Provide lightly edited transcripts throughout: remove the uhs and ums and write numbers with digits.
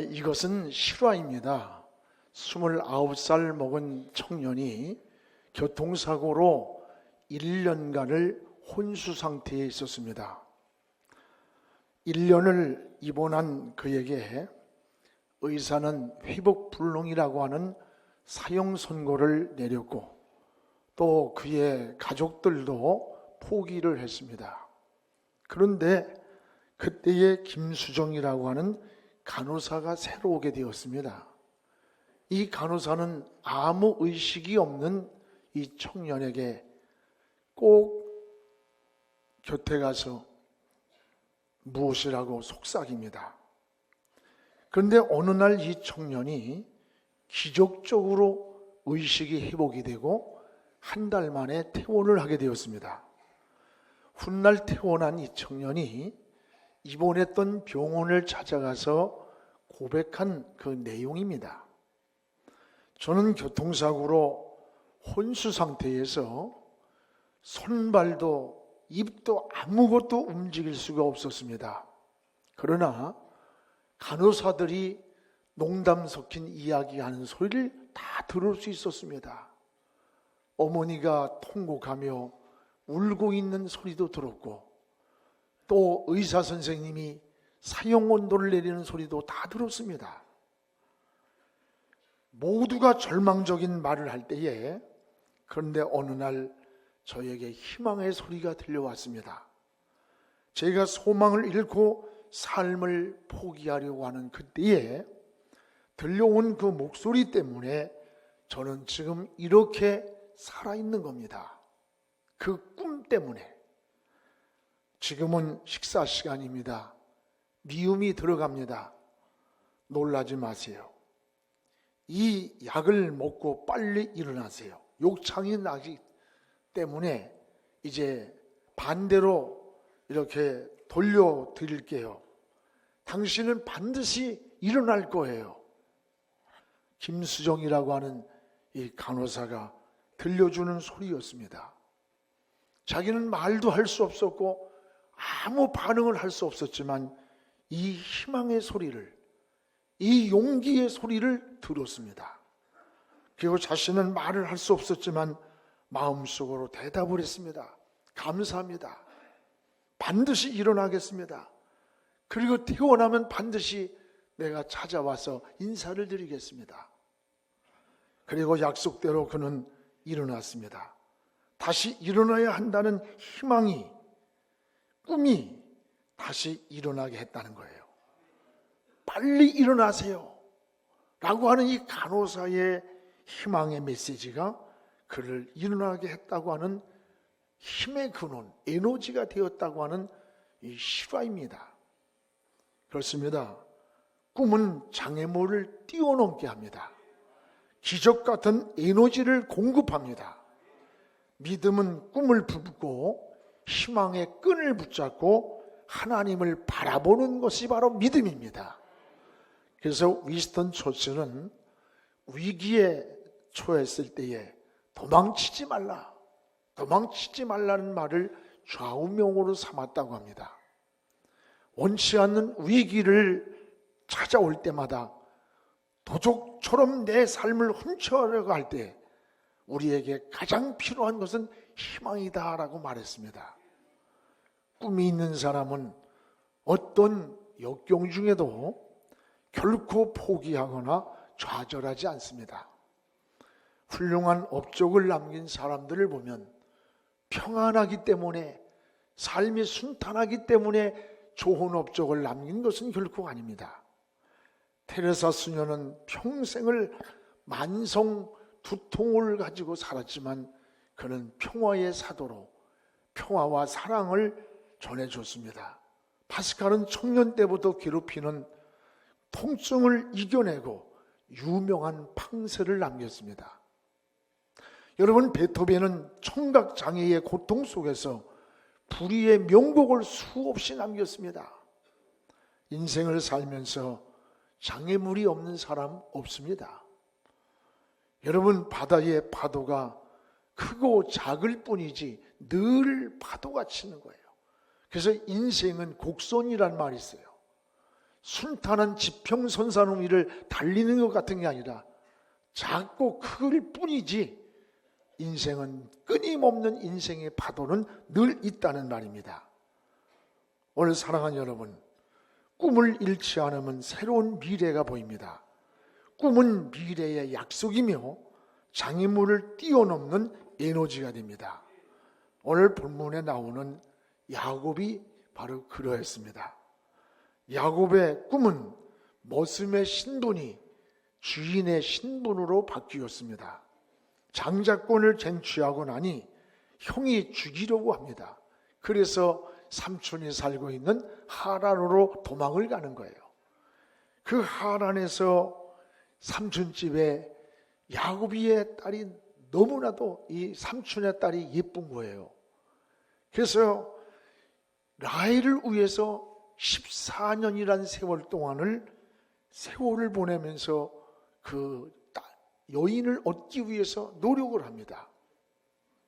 이것은 실화입니다. 29살 먹은 청년이 교통사고로 1년간을 혼수 상태에 있었습니다. 1년을 입원한 그에게 의사는 회복불능이라고 하는 사형 선고를 내렸고 또 그의 가족들도 포기를 했습니다. 그런데 그때의 김수정이라고 하는 간호사가 새로 오게 되었습니다. 이 간호사는 아무 의식이 없는 이 청년에게 꼭 곁에 가서 무엇이라고 속삭입니다. 그런데 어느 날 이 청년이 기적적으로 의식이 회복이 되고 한 달 만에 퇴원을 하게 되었습니다. 훗날 퇴원한 이 청년이 입원했던 병원을 찾아가서 고백한 그 내용입니다. 저는 교통사고로 혼수 상태에서 손발도 입도 아무것도 움직일 수가 없었습니다. 그러나 간호사들이 농담 섞인 이야기하는 소리를 다 들을 수 있었습니다. 어머니가 통곡하며 울고 있는 소리도 들었고 또 의사 선생님이 사형 온도를 내리는 소리도 다 들었습니다. 모두가 절망적인 말을 할 때에 그런데 어느 날 저에게 희망의 소리가 들려왔습니다. 제가 소망을 잃고 삶을 포기하려고 하는 그때에 들려온 그 목소리 때문에 저는 지금 이렇게 살아있는 겁니다. 그 꿈 때문에. 지금은 식사 시간입니다. 미움이 들어갑니다. 놀라지 마세요. 이 약을 먹고 빨리 일어나세요. 욕창이 나기 때문에 이제 반대로 이렇게 돌려드릴게요. 당신은 반드시 일어날 거예요. 김수정이라고 하는 이 간호사가 들려주는 소리였습니다. 자기는 말도 할 수 없었고 아무 반응을 할 수 없었지만 이 희망의 소리를, 이 용기의 소리를 들었습니다. 그리고 자신은 말을 할 수 없었지만 마음속으로 대답을 했습니다. 감사합니다. 반드시 일어나겠습니다. 그리고 퇴원하면 반드시 내가 찾아와서 인사를 드리겠습니다. 그리고 약속대로 그는 일어났습니다. 다시 일어나야 한다는 희망이, 꿈이 다시 일어나게 했다는 거예요. 빨리 일어나세요 라고 하는 이 간호사의 희망의 메시지가 그를 일어나게 했다고 하는 힘의 근원, 에너지가 되었다고 하는 이 실화입니다. 그렇습니다. 꿈은 장애물을 뛰어넘게 합니다. 기적 같은 에너지를 공급합니다. 믿음은 꿈을 품고 희망의 끈을 붙잡고 하나님을 바라보는 것이 바로 믿음입니다. 그래서 위스턴 처칠은 위기에 처했을 때에 도망치지 말라는 말을 좌우명으로 삼았다고 합니다. 원치 않는 위기를 찾아올 때마다 도적처럼 내 삶을 훔쳐가려고 할 때 우리에게 가장 필요한 것은 희망이다라고 말했습니다. 꿈이 있는 사람은 어떤 역경 중에도 결코 포기하거나 좌절하지 않습니다. 훌륭한 업적을 남긴 사람들을 보면 평안하기 때문에, 삶이 순탄하기 때문에 좋은 업적을 남긴 것은 결코 아닙니다. 테레사 수녀는 평생을 만성 두통을 가지고 살았지만 그는 평화의 사도로 평화와 사랑을 전해줬습니다. 파스칼은 청년 때부터 괴롭히는 통증을 이겨내고 유명한 팡세를 남겼습니다. 여러분, 베토벤은 청각장애의 고통 속에서 불의의 명곡을 수없이 남겼습니다. 인생을 살면서 장애물이 없는 사람 없습니다. 여러분, 바다의 파도가 크고 작을 뿐이지 늘 파도가 치는 거예요. 그래서 인생은 곡선이란 말이 있어요. 순탄한 지평선상 위를 달리는 것 같은 게 아니라 작고 클 뿐이지 인생은 끊임없는 인생의 파도는 늘 있다는 말입니다. 오늘 사랑하는 여러분, 꿈을 잃지 않으면 새로운 미래가 보입니다. 꿈은 미래의 약속이며 장애물을 뛰어넘는 에너지가 됩니다. 오늘 본문에 나오는 야곱이 바로 그러했습니다. 야곱의 꿈은 머슴의 신분이 주인의 신분으로 바뀌었습니다. 장자권을 쟁취하고 나니 형이 죽이려고 합니다. 그래서 삼촌이 살고 있는 하란으로 도망을 가는 거예요. 그 하란에서 삼촌 집에 야곱이의 딸이 너무나도 이 삼촌의 딸이 예쁜 거예요. 그래서 라헬을 위해서 14년이란 세월 동안을 세월을 보내면서 그 여인을 얻기 위해서 노력을 합니다.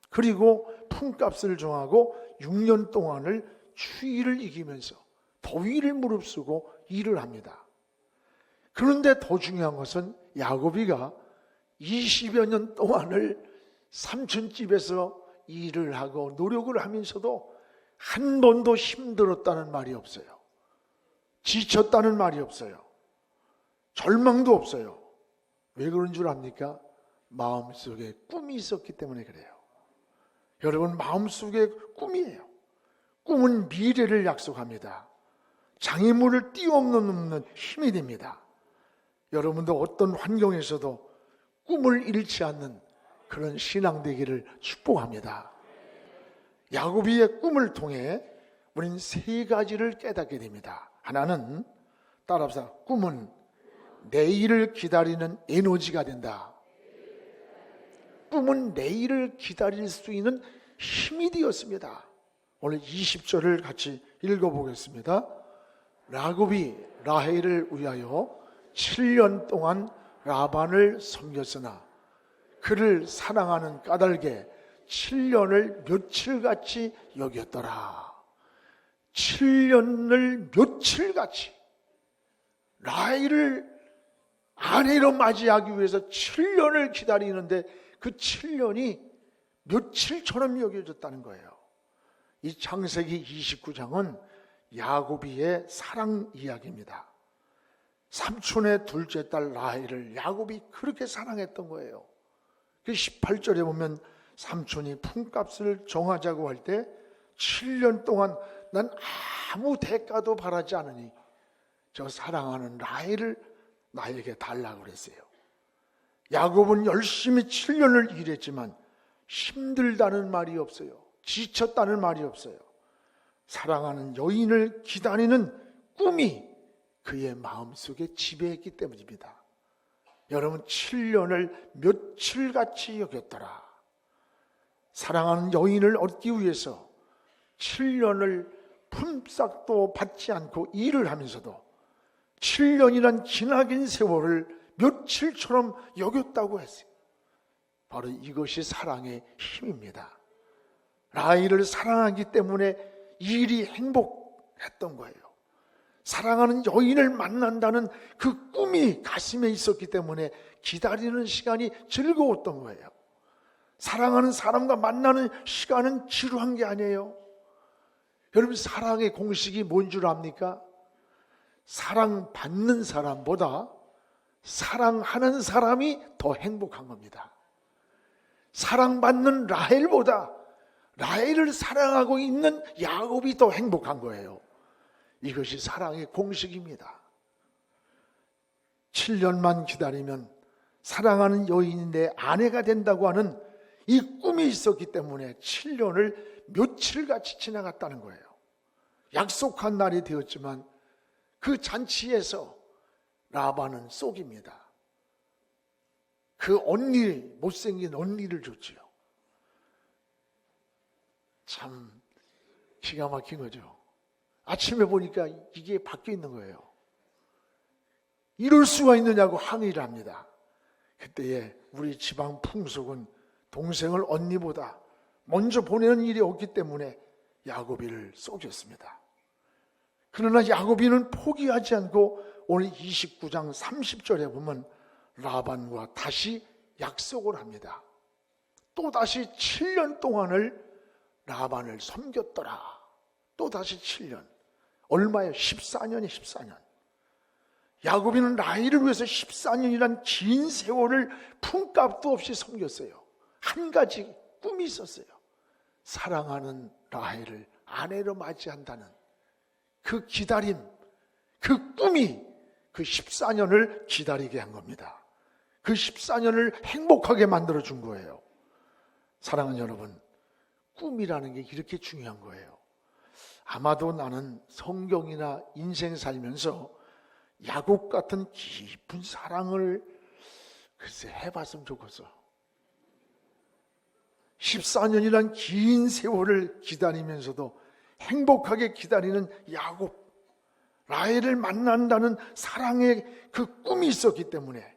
그리고 품값을 정하고 6년 동안을 추위를 이기면서 더위를 무릅쓰고 일을 합니다. 그런데 더 중요한 것은 야곱이가 20여 년 동안을 삼촌집에서 일을 하고 노력을 하면서도 한 번도 힘들었다는 말이 없어요. 지쳤다는 말이 없어요. 절망도 없어요. 왜 그런 줄 압니까? 마음속에 꿈이 있었기 때문에 그래요. 여러분, 마음속에 꿈이에요. 꿈은 미래를 약속합니다. 장애물을 뛰어넘는 힘이 됩니다. 여러분도 어떤 환경에서도 꿈을 잃지 않는 그런 신앙 되기를 축복합니다. 야곱이의 꿈을 통해 우리는 세 가지를 깨닫게 됩니다. 하나는, 따라합시다. 꿈은 내일을 기다리는 에너지가 된다. 꿈은 내일을 기다릴 수 있는 힘이 되었습니다. 오늘 20절을 같이 읽어보겠습니다. 야곱이 라헬을 위하여 7년 동안 라반을 섬겼으나 그를 사랑하는 까닭에 7년을 며칠같이 여겼더라. 7년을 며칠같이 라헬을 아내로 맞이하기 위해서 7년을 기다리는데 그 7년이 며칠처럼 여겨졌다는 거예요. 이 창세기 29장은 야곱이의 사랑 이야기입니다. 삼촌의 둘째 딸 라헬을 야곱이 그렇게 사랑했던 거예요. 그 18절에 보면 삼촌이 품값을 정하자고 할 때 7년 동안 난 아무 대가도 바라지 않으니 저 사랑하는 라헬을 나에게 달라고 그랬어요. 야곱은 열심히 7년을 일했지만 힘들다는 말이 없어요. 지쳤다는 말이 없어요. 사랑하는 여인을 기다리는 꿈이 그의 마음속에 지배했기 때문입니다. 여러분, 7년을 며칠같이 여겼더라. 사랑하는 여인을 얻기 위해서 7년을 품삯도 받지 않고 일을 하면서도 7년이란 기나긴 세월을 며칠처럼 여겼다고 했어요. 바로 이것이 사랑의 힘입니다. 라헬을 사랑하기 때문에 일이 행복했던 거예요. 사랑하는 여인을 만난다는 그 꿈이 가슴에 있었기 때문에 기다리는 시간이 즐거웠던 거예요. 사랑하는 사람과 만나는 시간은 지루한 게 아니에요. 여러분, 사랑의 공식이 뭔 줄 압니까? 사랑받는 사람보다 사랑하는 사람이 더 행복한 겁니다. 사랑받는 라헬보다 라헬을 사랑하고 있는 야곱이 더 행복한 거예요. 이것이 사랑의 공식입니다. 7년만 기다리면 사랑하는 여인이 내 아내가 된다고 하는 이 꿈이 있었기 때문에 7년을 며칠같이 지나갔다는 거예요. 약속한 날이 되었지만 그 잔치에서 라반은 쏙입니다. 그 언니, 못생긴 언니를 줬지요. 참 기가 막힌 거죠. 아침에 보니까 이게 바뀌어 있는 거예요. 이럴 수가 있느냐고 항의를 합니다. 그때에 우리 지방 풍속은 동생을 언니보다 먼저 보내는 일이 없기 때문에 야곱이를 속였습니다. 그러나 야곱이는 포기하지 않고 오늘 29장 30절에 보면 라반과 다시 약속을 합니다. 또다시 7년 동안을 라반을 섬겼더라. 또다시 7년. 얼마예요? 14년이 14년. 야곱이는 라헬을 위해서 14년이란 긴 세월을 품값도 없이 섬겼어요. 한 가지 꿈이 있었어요. 사랑하는 라헬을 아내로 맞이한다는 그 기다림, 그 꿈이 그 14년을 기다리게 한 겁니다. 그 14년을 행복하게 만들어준 거예요. 사랑하는 여러분, 꿈이라는 게 이렇게 중요한 거예요. 아마도 나는 성경이나 인생 살면서 야곱 같은 깊은 사랑을 글쎄 해봤으면 좋겠어. 14년이란 긴 세월을 기다리면서도 행복하게 기다리는 야곱, 라헬을 만난다는 사랑의 그 꿈이 있었기 때문에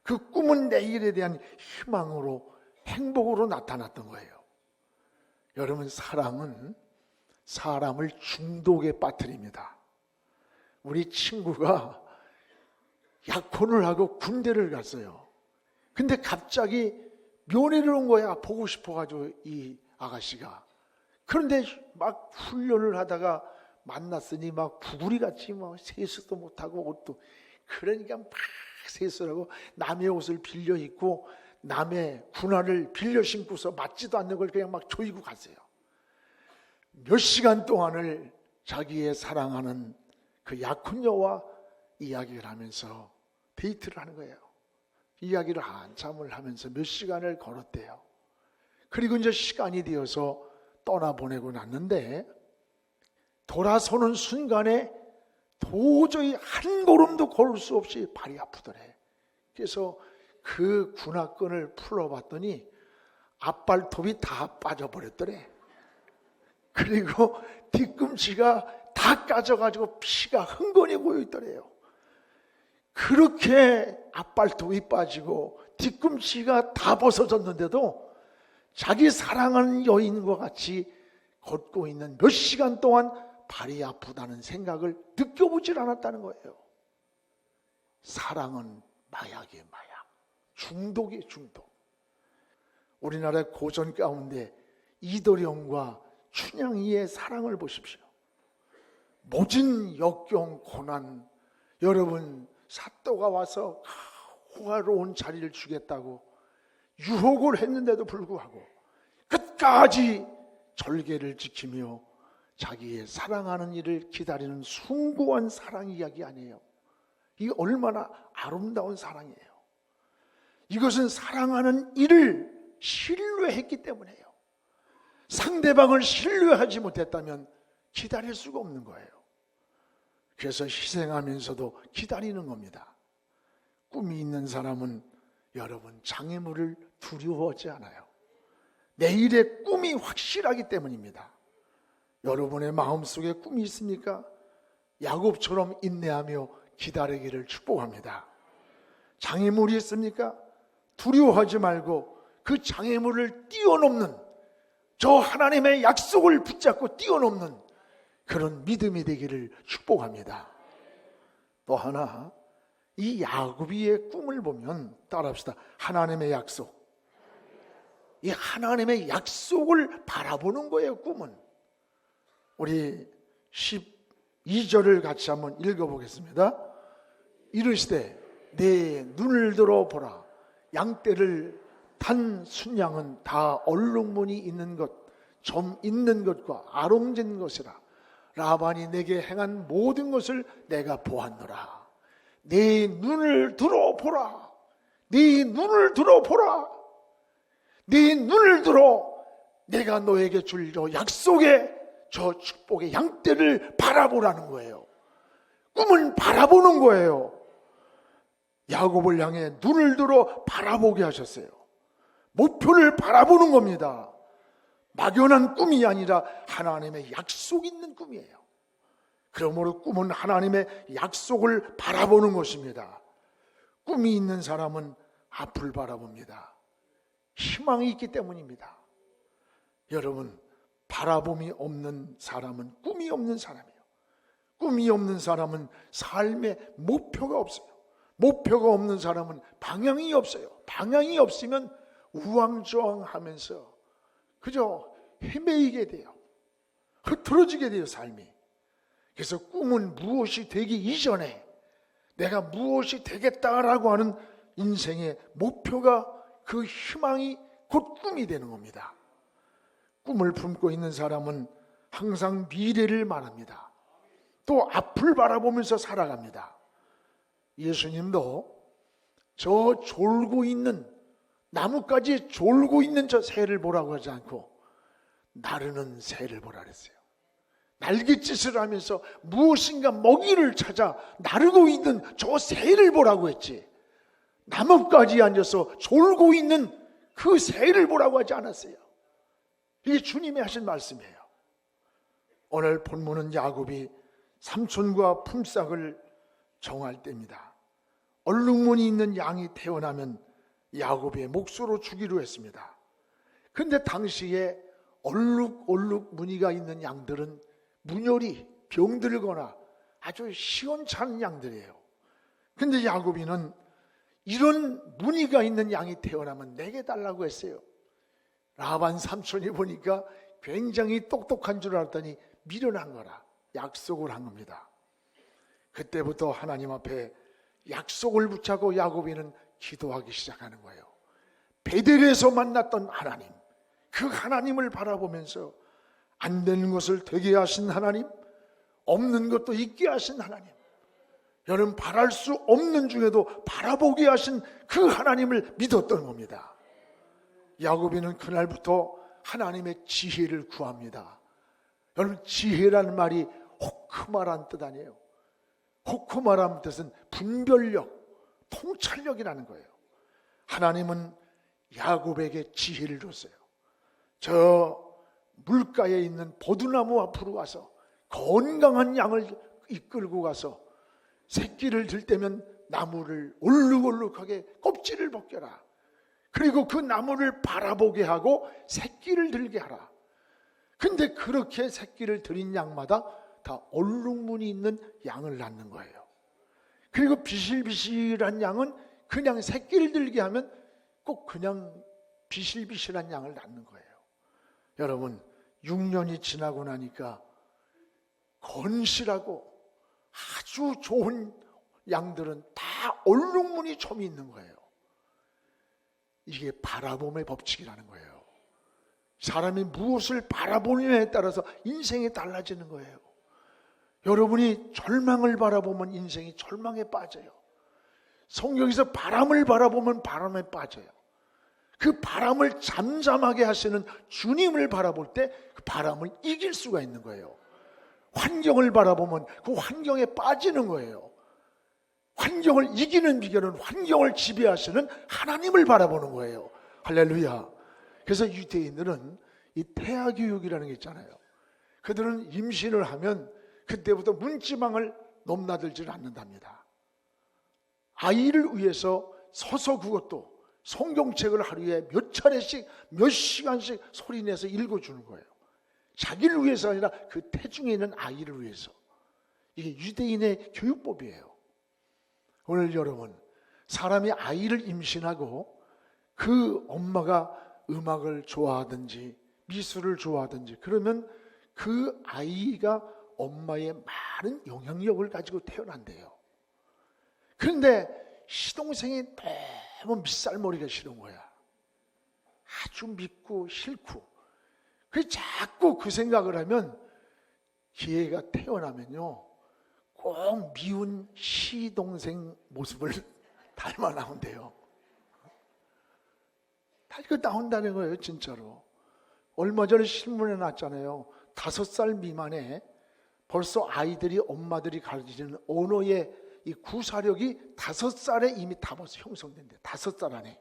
그 꿈은 내일에 대한 희망으로 행복으로 나타났던 거예요. 여러분, 사랑은 사람을 중독에 빠뜨립니다. 우리 친구가 약혼을 하고 군대를 갔어요. 근데 갑자기 면회를 온 거야. 보고 싶어가지고 이 아가씨가. 그런데 막 훈련을 하다가 만났으니 막 구구리 같이 뭐 세수도 못하고 옷도, 그러니까 막 세수하고 남의 옷을 빌려 입고 남의 군화를 빌려 신고서 맞지도 않는 걸 그냥 막 조이고 갔어요. 몇 시간 동안을 자기의 사랑하는 그 약혼녀와 이야기를 하면서 데이트를 하는 거예요. 이야기를 한참을 하면서 몇 시간을 걸었대요. 그리고 이제 시간이 되어서 떠나보내고 났는데 돌아서는 순간에 도저히 한 걸음도 걸을 수 없이 발이 아프더래. 그래서 그 군화끈을 풀어봤더니 앞발톱이 다 빠져버렸더래. 그리고 뒤꿈치가 다 까져가지고 피가 흥건히 고여있더래요. 그렇게 앞발톱이 빠지고 뒤꿈치가 다 벗어졌는데도 자기 사랑하는 여인과 같이 걷고 있는 몇 시간 동안 발이 아프다는 생각을 느껴보질 않았다는 거예요. 사랑은 마약이에요, 마약. 중독이에요, 중독. 우리나라의 고전 가운데 이도령과 춘향이의 사랑을 보십시오. 모진 역경 고난, 여러분 사또가 와서 호화로운 자리를 주겠다고 유혹을 했는데도 불구하고 끝까지 절개를 지키며 자기의 사랑하는 이를 기다리는 숭고한 사랑 이야기 아니에요. 이게 얼마나 아름다운 사랑이에요. 이것은 사랑하는 이를 신뢰했기 때문이에요. 상대방을 신뢰하지 못했다면 기다릴 수가 없는 거예요. 그래서 희생하면서도 기다리는 겁니다. 꿈이 있는 사람은 여러분 장애물을 두려워하지 않아요. 내일의 꿈이 확실하기 때문입니다. 여러분의 마음속에 꿈이 있습니까? 야곱처럼 인내하며 기다리기를 축복합니다. 장애물이 있습니까? 두려워하지 말고 그 장애물을 뛰어넘는, 저 하나님의 약속을 붙잡고 뛰어넘는 그런 믿음이 되기를 축복합니다. 또 하나, 이 야곱의 꿈을 보면 따라합시다. 하나님의 약속. 이 하나님의 약속을 바라보는 거예요, 꿈은. 우리 12절을 같이 한번 읽어보겠습니다. 이르시되 내 눈을 들어 보라. 양떼를 탄 순양은 다 얼룩무늬 있는 것, 점 있는 것과 아롱진 것이라. 라반이 내게 행한 모든 것을 내가 보았노라. 네 눈을 들어보라. 네 눈을 들어보라. 네 눈을 들어 내가 너에게 줄 저 약속의 저 축복의 양떼를 바라보라는 거예요. 꿈은 바라보는 거예요. 야곱을 향해 눈을 들어 바라보게 하셨어요. 목표를 바라보는 겁니다. 막연한 꿈이 아니라 하나님의 약속 있는 꿈이에요. 그러므로 꿈은 하나님의 약속을 바라보는 것입니다. 꿈이 있는 사람은 앞을 바라봅니다. 희망이 있기 때문입니다. 여러분, 바라봄이 없는 사람은 꿈이 없는 사람이에요. 꿈이 없는 사람은 삶에 목표가 없어요. 목표가 없는 사람은 방향이 없어요. 방향이 없으면 우왕좌왕하면서 그저 헤매이게 돼요. 흐트러지게 돼요, 삶이. 그래서 꿈은 무엇이 되기 이전에 내가 무엇이 되겠다라고 하는 인생의 목표가, 그 희망이 곧 꿈이 되는 겁니다. 꿈을 품고 있는 사람은 항상 미래를 말합니다. 또 앞을 바라보면서 살아갑니다. 예수님도 저 졸고 있는, 나뭇가지에 졸고 있는 저 새를 보라고 하지 않고 나르는 새를 보라 그랬어요. 날갯짓을 하면서 무엇인가 먹이를 찾아 나르고 있는 저 새를 보라고 했지, 나뭇가지에 앉아서 졸고 있는 그 새를 보라고 하지 않았어요. 이게 주님이 하신 말씀이에요. 오늘 본문은 야곱이 삼촌과 품삯을 정할 때입니다. 얼룩무늬 있는 양이 태어나면 야곱의 몫으로 주기로 했습니다. 그런데 당시에 얼룩 무늬가 있는 양들은 문열이 병들거나 아주 시원찮은 양들이에요. 그런데 야곱이는 이런 무늬가 있는 양이 태어나면 내게 달라고 했어요. 라반 삼촌이 보니까 굉장히 똑똑한 줄 알았더니 미련한 거라 약속을 한 겁니다. 그때부터 하나님 앞에 약속을 붙잡고 야곱이는 기도하기 시작하는 거예요. 베델에서 만났던 하나님, 그 하나님을 바라보면서 안 되는 것을 되게 하신 하나님, 없는 것도 있게 하신 하나님, 여러분 바랄 수 없는 중에도 바라보게 하신 그 하나님을 믿었던 겁니다. 야곱이는 그날부터 하나님의 지혜를 구합니다. 여러분 지혜라는 말이 호크마라는 뜻 아니에요. 호크마라는 뜻은 분별력, 통찰력이라는 거예요. 하나님은 야곱에게 지혜를 줬어요. 저 물가에 있는 버두나무 앞으로 와서 건강한 양을 이끌고 가서 새끼를 들 때면 나무를 올룩올룩하게 껍질을 벗겨라. 그리고 그 나무를 바라보게 하고 새끼를 들게 하라. 근데 그렇게 새끼를 들인 양마다 다 얼룩무늬 있는 양을 낳는 거예요. 그리고 비실비실한 양은 그냥 새끼를 들게 하면 꼭 그냥 비실비실한 양을 낳는 거예요. 여러분 6년이 지나고 나니까 건실하고 아주 좋은 양들은 다 얼룩무늬 점이 있는 거예요. 이게 바라봄의 법칙이라는 거예요. 사람이 무엇을 바라보느냐에 따라서 인생이 달라지는 거예요. 여러분이 절망을 바라보면 인생이 절망에 빠져요. 성경에서 바람을 바라보면 바람에 빠져요. 그 바람을 잠잠하게 하시는 주님을 바라볼 때 그 바람을 이길 수가 있는 거예요. 환경을 바라보면 그 환경에 빠지는 거예요. 환경을 이기는 비결은 환경을 지배하시는 하나님을 바라보는 거예요. 할렐루야. 그래서 유대인들은 이 태아교육이라는 게 있잖아요. 그들은 임신을 하면 그때부터 문지방을 넘나들지를 않는답니다. 아이를 위해서 서서 그것도 성경책을 하루에 몇 차례씩 몇 시간씩 소리내서 읽어주는 거예요. 자기를 위해서 아니라 그 태중에 있는 아이를 위해서. 이게 유대인의 교육법이에요. 오늘 여러분, 사람이 아이를 임신하고 그 엄마가 음악을 좋아하든지 미술을 좋아하든지 그러면 그 아이가 엄마의 많은 영향력을 가지고 태어난대요. 그런데 시동생이 너무 밑살머리가 싫은 거야. 아주 밉고 싫고. 그래서 자꾸 그 생각을 하면 기회가 태어나면요 꼭 미운 시동생 모습을 닮아 나온대요. 다 이거 나온다는 거예요, 진짜로. 얼마 전에 신문에 났잖아요. 5살 미만에 벌써 아이들이 엄마들이 가르치는 언어의 이 구사력이 5살에 이미 다 벌써 형성된대. 5살 안에.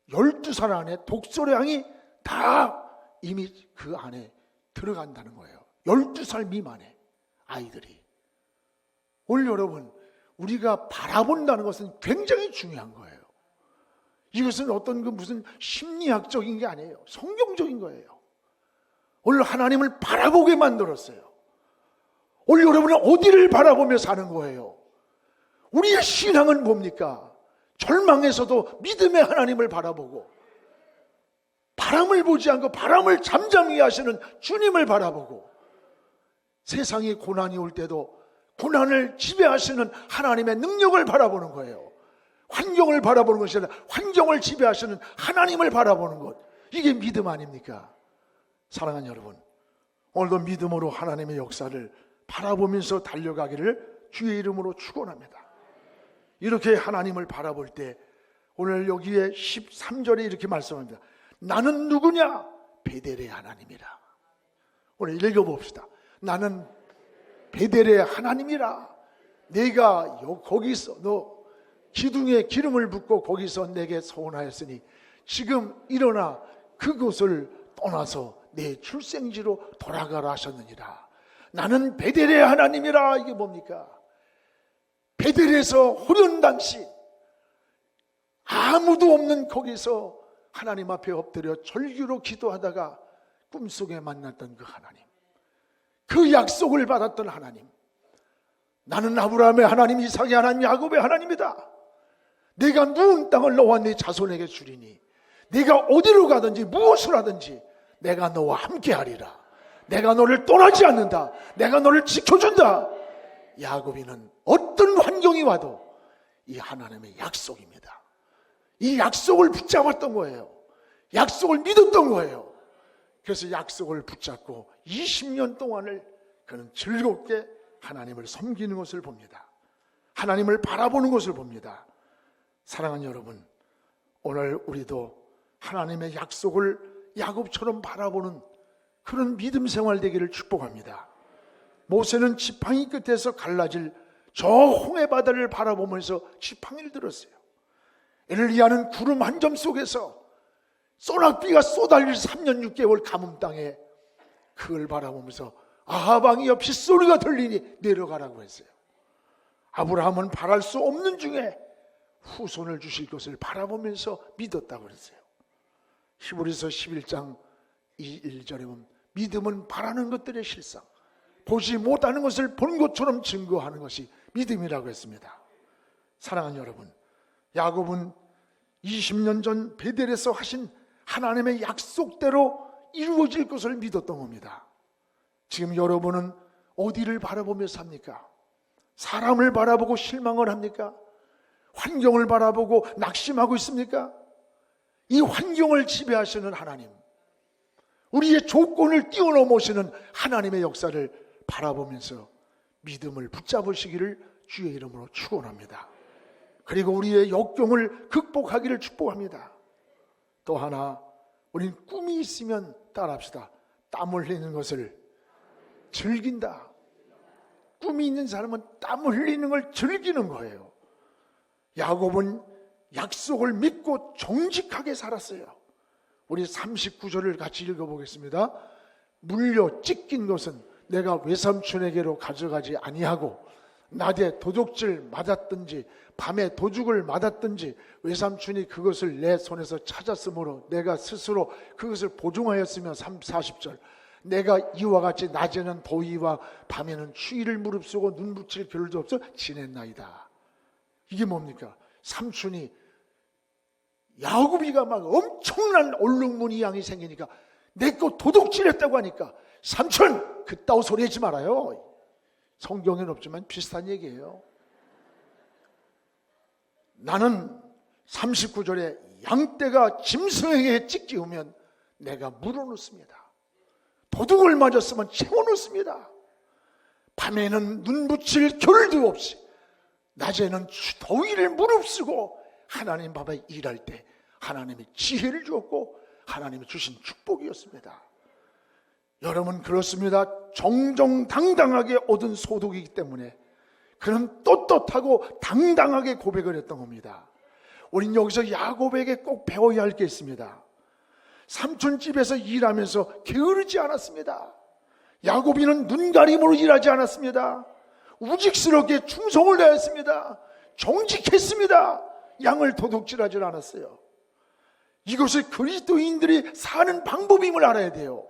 12살 안에 독서량이 다 이미 그 안에 들어간다는 거예요. 12살 미만의 아이들이. 오늘 여러분, 우리가 바라본다는 것은 굉장히 중요한 거예요. 이것은 어떤 그 무슨 심리학적인 게 아니에요. 성경적인 거예요. 오늘 하나님을 바라보게 만들었어요. 오늘 여러분은 어디를 바라보며 사는 거예요? 우리의 신앙은 뭡니까? 절망에서도 믿음의 하나님을 바라보고, 바람을 보지 않고 바람을 잠잠히 하시는 주님을 바라보고, 세상에 고난이 올 때도 고난을 지배하시는 하나님의 능력을 바라보는 거예요. 환경을 바라보는 것이 아니라 환경을 지배하시는 하나님을 바라보는 것, 이게 믿음 아닙니까? 사랑하는 여러분, 오늘도 믿음으로 하나님의 역사를 바라보면서 달려가기를 주의 이름으로 축원합니다. 이렇게 하나님을 바라볼 때 오늘 여기에 13절에 이렇게 말씀합니다. 나는 누구냐? 베델의 하나님이라. 오늘 읽어봅시다. 나는 베델의 하나님이라. 내가 거기서 너 기둥에 기름을 붓고 거기서 내게 소원하였으니 지금 일어나 그곳을 떠나서 내 출생지로 돌아가라 하셨느니라. 나는 베델의 하나님이라. 이게 뭡니까? 베델에서 호련당시 아무도 없는 거기서 하나님 앞에 엎드려 절규로 기도하다가 꿈속에 만났던 그 하나님, 그 약속을 받았던 하나님, 나는 아브라함의 하나님, 이삭의 하나님, 야곱의 하나님이다. 내가 누운 땅을 너와 네 자손에게 주리니 내가 어디로 가든지 무엇을 하든지 내가 너와 함께 하리라. 내가 너를 떠나지 않는다. 내가 너를 지켜준다. 야곱이는 어떤 환경이 와도 이 하나님의 약속입니다. 이 약속을 붙잡았던 거예요. 약속을 믿었던 거예요. 그래서 약속을 붙잡고 20년 동안을 그는 즐겁게 하나님을 섬기는 것을 봅니다. 하나님을 바라보는 것을 봅니다. 사랑하는 여러분, 오늘 우리도 하나님의 약속을 야곱처럼 바라보는 그런 믿음 생활 되기를 축복합니다. 모세는 지팡이 끝에서 갈라질 저 홍해 바다를 바라보면서 지팡이를 들었어요. 엘리야는 구름 한 점 속에서 소낙비가 쏟아질 3년 6개월 가뭄 땅에 그걸 바라보면서 아합 왕이여 빗소리가 들리니 내려가라고 했어요. 아브라함은 바랄 수 없는 중에 후손을 주실 것을 바라보면서 믿었다고 그랬어요. 히브리서 11장 1절에 보면 믿음은 바라는 것들의 실상, 보지 못하는 것을 본 것처럼 증거하는 것이 믿음이라고 했습니다. 사랑하는 여러분, 야곱은 20년 전 베델에서 하신 하나님의 약속대로 이루어질 것을 믿었던 겁니다. 지금 여러분은 어디를 바라보며 삽니까? 사람을 바라보고 실망을 합니까? 환경을 바라보고 낙심하고 있습니까? 이 환경을 지배하시는 하나님, 우리의 조건을 뛰어넘으시는 하나님의 역사를 바라보면서 믿음을 붙잡으시기를 주의 이름으로 축원합니다. 그리고 우리의 역경을 극복하기를 축복합니다. 또 하나, 우리는 꿈이 있으면 따라합시다. 땀 흘리는 것을 즐긴다. 꿈이 있는 사람은 땀 흘리는 걸 즐기는 거예요. 야곱은 약속을 믿고 정직하게 살았어요. 우리 39절을 같이 읽어보겠습니다. 물려 찢긴 것은 내가 외삼촌에게로 가져가지 아니하고 낮에 도둑질 맞았든지 밤에 도둑을 맞았든지 외삼촌이 그것을 내 손에서 찾았으므로 내가 스스로 그것을 보증하였으며 40절 내가 이와 같이 낮에는 더위와 밤에는 추위를 무릅쓰고 눈 붙일 겨를도 없어 지냈나이다. 이게 뭡니까? 삼촌이 야곱이가 막 엄청난 얼룩무늬 양이 생기니까 내 거 도둑질했다고 하니까 삼촌 그따위 소리 하지 말아요. 성경에는 없지만 비슷한 얘기예요. 나는 39절에 양떼가 짐승에게 찢기우면 내가 물어놓습니다. 도둑을 맞았으면 채워놓습니다. 밤에는 눈 붙일 겨를도 없이 낮에는 더위를 무릅쓰고 하나님 앞에 일할 때 하나님이 지혜를 주었고 하나님이 주신 축복이었습니다. 여러분 그렇습니다. 정정당당하게 얻은 소득이기 때문에 그는 떳떳하고 당당하게 고백을 했던 겁니다. 우린 여기서 야곱에게 꼭 배워야 할 게 있습니다. 삼촌집에서 일하면서 게으르지 않았습니다. 야곱이는 눈가림으로 일하지 않았습니다. 우직스럽게 충성을 다했습니다. 정직했습니다. 양을 도둑질하지 않았어요. 이것이 그리스도인들이 사는 방법임을 알아야 돼요.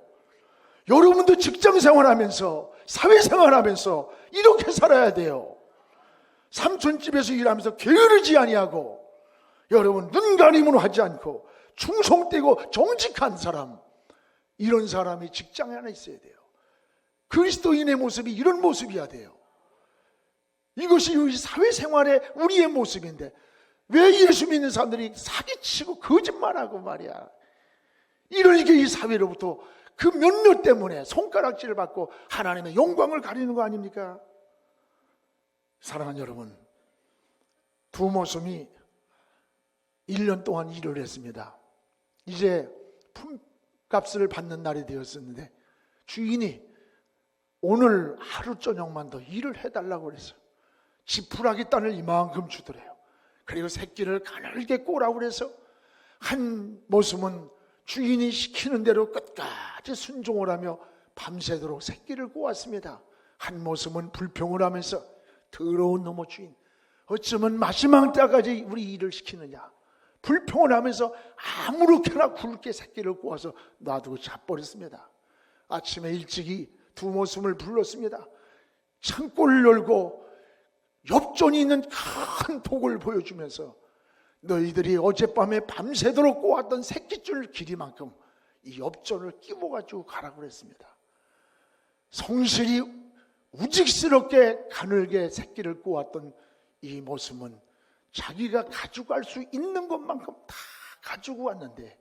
여러분도 직장 생활하면서 사회생활하면서 이렇게 살아야 돼요. 삼촌집에서 일하면서 게으르지 아니하고, 여러분 눈 가림으로 하지 않고 충성되고 정직한 사람, 이런 사람이 직장에 하나 있어야 돼요. 그리스도인의 모습이 이런 모습이어야 돼요. 이것이 우리 사회생활의 우리의 모습인데, 왜 예수 믿는 사람들이 사기치고 거짓말하고 말이야. 이러니까 이 사회로부터 그 몇몇 때문에 손가락질을 받고 하나님의 영광을 가리는 거 아닙니까? 사랑하는 여러분, 두 모습이 1년 동안 일을 했습니다. 이제 품값을 받는 날이 되었었는데 주인이 오늘 하루 저녁만 더 일을 해달라고 그랬어요. 지푸라기 단을 이만큼 주더래요. 그리고 새끼를 가늘게 꼬라고 그래서 한 모습은 주인이 시키는 대로 끝까지 순종을 하며 밤새도록 새끼를 꼬았습니다. 한 모습은 불평을 하면서 더러운 놈의 주인, 어쩌면 마지막 때까지 우리 일을 시키느냐, 불평을 하면서 아무렇게나 굵게 새끼를 꼬아서 놔두고 자버렸습니다. 아침에 일찍이 두 모습을 불렀습니다. 창고를 열고 엽전이 있는 큰 독을 보여주면서 너희들이 어젯밤에 밤새도록 꼬았던 새끼줄 길이만큼 이 엽전을 끼워가지고 가라고 그랬습니다. 성실히 우직스럽게 가늘게 새끼를 꼬았던 이 모습은 자기가 가져갈 수 있는 것만큼 다 가지고 왔는데,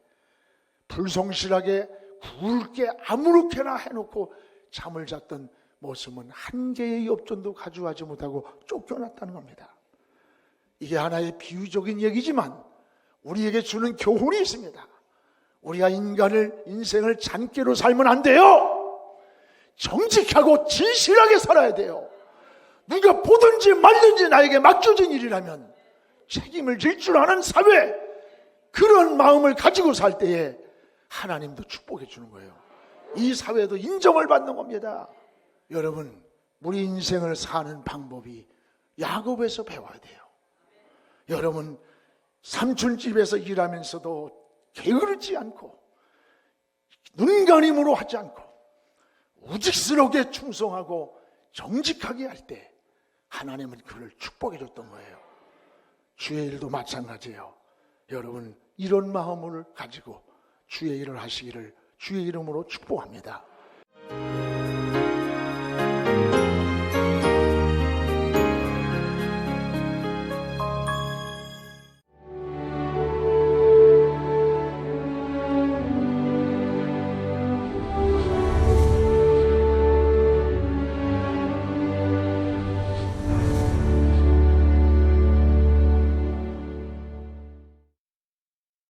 불성실하게 굵게 아무렇게나 해놓고 잠을 잤던 모습은 한 개의 엽전도 가져가지 못하고 쫓겨났다는 겁니다. 이게 하나의 비유적인 얘기지만 우리에게 주는 교훈이 있습니다. 우리가 인생을 잔꾀로 살면 안 돼요. 정직하고 진실하게 살아야 돼요. 누가 보든지 말든지 나에게 맡겨진 일이라면 책임을 질 줄 아는 사회, 그런 마음을 가지고 살 때에 하나님도 축복해 주는 거예요. 이 사회도 인정을 받는 겁니다. 여러분, 우리 인생을 사는 방법이 야곱에서 배워야 돼요. 여러분, 삼촌집에서 일하면서도 게으르지 않고 눈가림으로 하지 않고 우직스럽게 충성하고 정직하게 할 때 하나님은 그를 축복해 줬던 거예요. 주의 일도 마찬가지예요. 여러분, 이런 마음을 가지고 주의 일을 하시기를 주의 이름으로 축복합니다.